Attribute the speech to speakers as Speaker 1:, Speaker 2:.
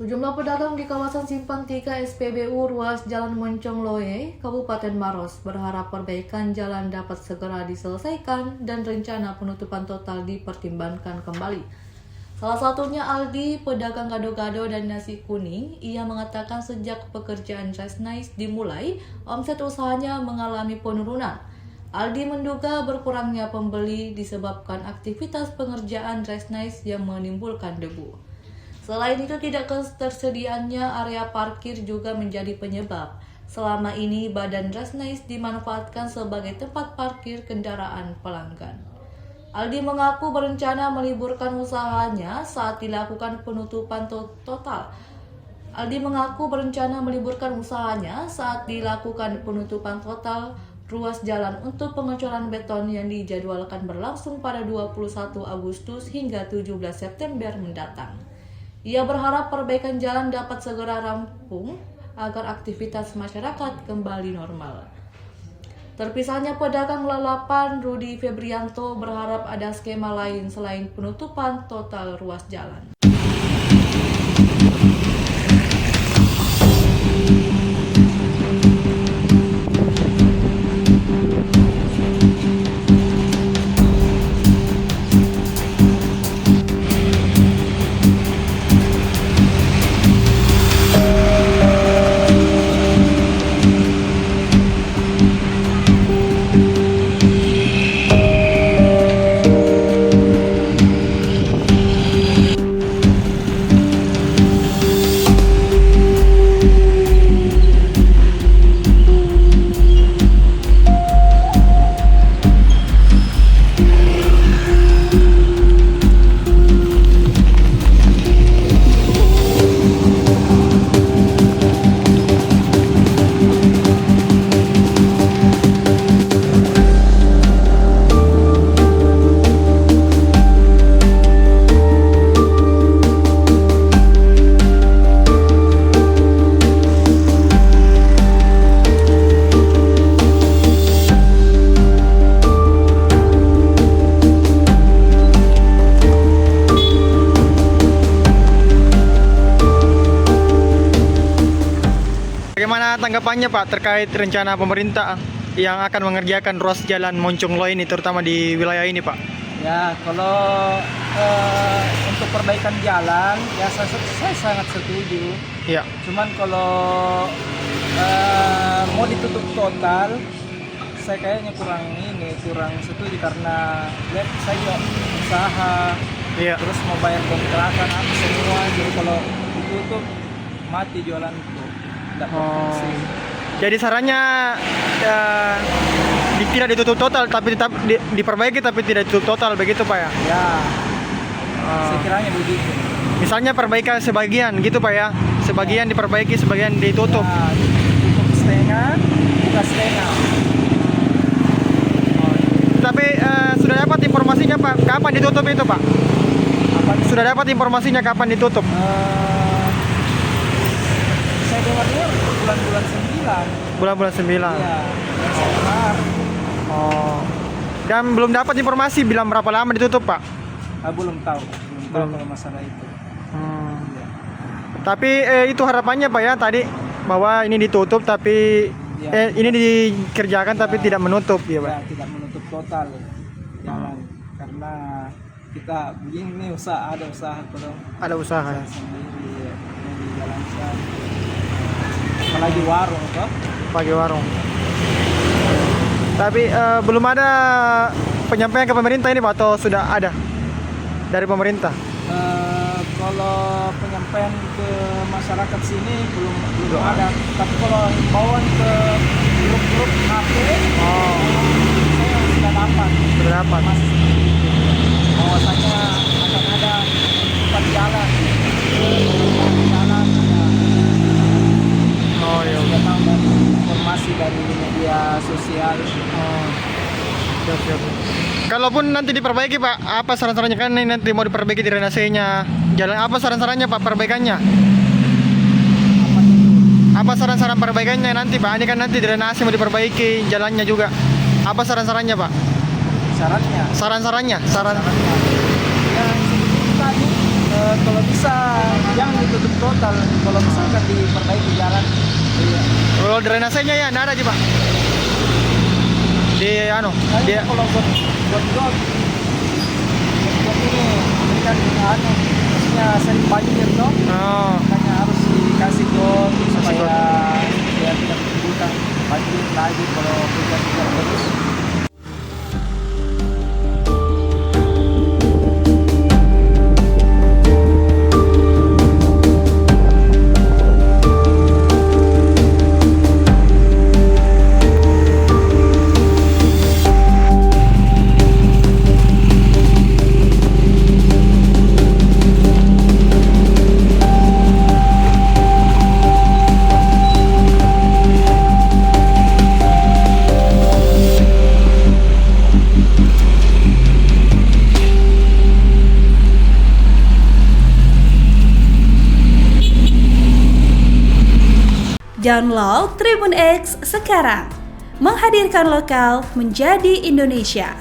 Speaker 1: Sejumlah pedagang di kawasan Simpang 3 SPBU ruas Jalan Moncong Loe, Kabupaten Maros berharap perbaikan jalan dapat segera diselesaikan dan rencana penutupan total dipertimbangkan kembali. Salah satunya Aldi, pedagang gado-gado dan nasi kuning. Ia mengatakan sejak pekerjaan Resnice dimulai, omset usahanya mengalami penurunan. Aldi menduga berkurangnya pembeli disebabkan aktivitas pengerjaan Resnice yang menimbulkan debu. Selain itu, tidak ketersediaannya area parkir juga menjadi penyebab. Selama ini, badan Resnice dimanfaatkan sebagai tempat parkir kendaraan pelanggan. Aldi mengaku berencana meliburkan usahanya saat dilakukan penutupan total. Aldi mengaku berencana meliburkan usahanya saat dilakukan penutupan total ruas jalan untuk pengecoran beton yang dijadwalkan berlangsung pada 21 Agustus hingga 17 September mendatang. Ia berharap perbaikan jalan dapat segera rampung agar aktivitas masyarakat kembali normal. Terpisahnya pedagang lalapan Rudi Febrianto berharap ada skema lain selain penutupan total ruas jalan.
Speaker 2: Bagaimana tanggapannya Pak terkait rencana pemerintah yang akan mengerjakan ruas jalan Moncong Loe ini terutama di wilayah ini Pak?
Speaker 3: Ya, kalau untuk perbaikan jalan, ya saya sangat setuju.
Speaker 2: Iya.
Speaker 3: Cuman kalau mau ditutup total, saya kayaknya kurang setuju karena lihat saya usaha,
Speaker 2: Iya.
Speaker 3: terus mau bayar kontrakan apa semua. Jadi kalau ditutup mati jualanku. Tidak berfungsi.
Speaker 2: Jadi sarannya tidak ditutup total tapi tetap diperbaiki tapi tidak ditutup total begitu Pak ya?
Speaker 3: Ya, sekiranya begitu.
Speaker 2: Misalnya perbaikan sebagian gitu Pak ya? Sebagian diperbaiki, sebagian ditutup.
Speaker 3: Ya, tutup setengah, buka setengah.
Speaker 2: Tapi sudah dapat informasinya Pak, kapan ditutup itu Pak? Sudah dapat informasinya kapan ditutup?
Speaker 3: Saya dengarnya bulan-bulan 9.
Speaker 2: Bulan-bulan 9.
Speaker 3: Iya, September.
Speaker 2: Oh. Dan belum dapat informasi bilang berapa lama ditutup Pak?
Speaker 3: Belum tahu kalau masalah itu. Iya.
Speaker 2: Tapi itu harapannya Pak ya tadi bahwa ini ditutup tapi
Speaker 3: Ya.
Speaker 2: ini dikerjakan tapi tidak menutup ya Pak.
Speaker 3: Ya, tidak menutup total jalan karena kita begini ada usaha kalau
Speaker 2: Ada usaha ya.
Speaker 3: sendiri di jalan saya. Apalagi warung toh.
Speaker 2: Pagi warung. Tapi belum ada penyampaian ke pemerintah ini Pak atau sudah ada dari pemerintah?
Speaker 3: Kalau penyampaian ke masyarakat sini belum ada. Tapi kalau himbauan ke grup-grup HP, saya sudah dapat.
Speaker 2: Sudah dapat.
Speaker 3: Bahwasanya akan ada tempat jalan. Jalan.
Speaker 2: Oh iya.
Speaker 3: Sudah tahu dari informasi dari media sosial.
Speaker 2: Siap. Kalaupun nanti diperbaiki Pak, apa saran-sarannya kan ini nanti mau diperbaiki drainasenya, jalan apa saran-sarannya Pak perbaikannya? Apa saran-saran perbaikannya nanti Pak? Ini kan nanti drainase mau diperbaiki, jalannya juga. Apa saran-sarannya Pak?
Speaker 3: Sarannya.
Speaker 2: Saran-sarannya,
Speaker 3: Ya, seperti tadi kalau bisa jangan ditutup total, kalau misalkan diperbaiki jalan. Iya.
Speaker 2: Kalau drainasenya ya nggak ada sih pak. Di anu, dia
Speaker 3: Kalau buat got ini kan anu, maksudnya sering banjir dong.
Speaker 2: oh,
Speaker 3: Makanya harus dikasih got supaya
Speaker 2: got.
Speaker 3: dia tidak menimbulkan banjir lagi kalau hujan terus.
Speaker 4: Download Tribun X sekarang, menghadirkan lokal menjadi Indonesia.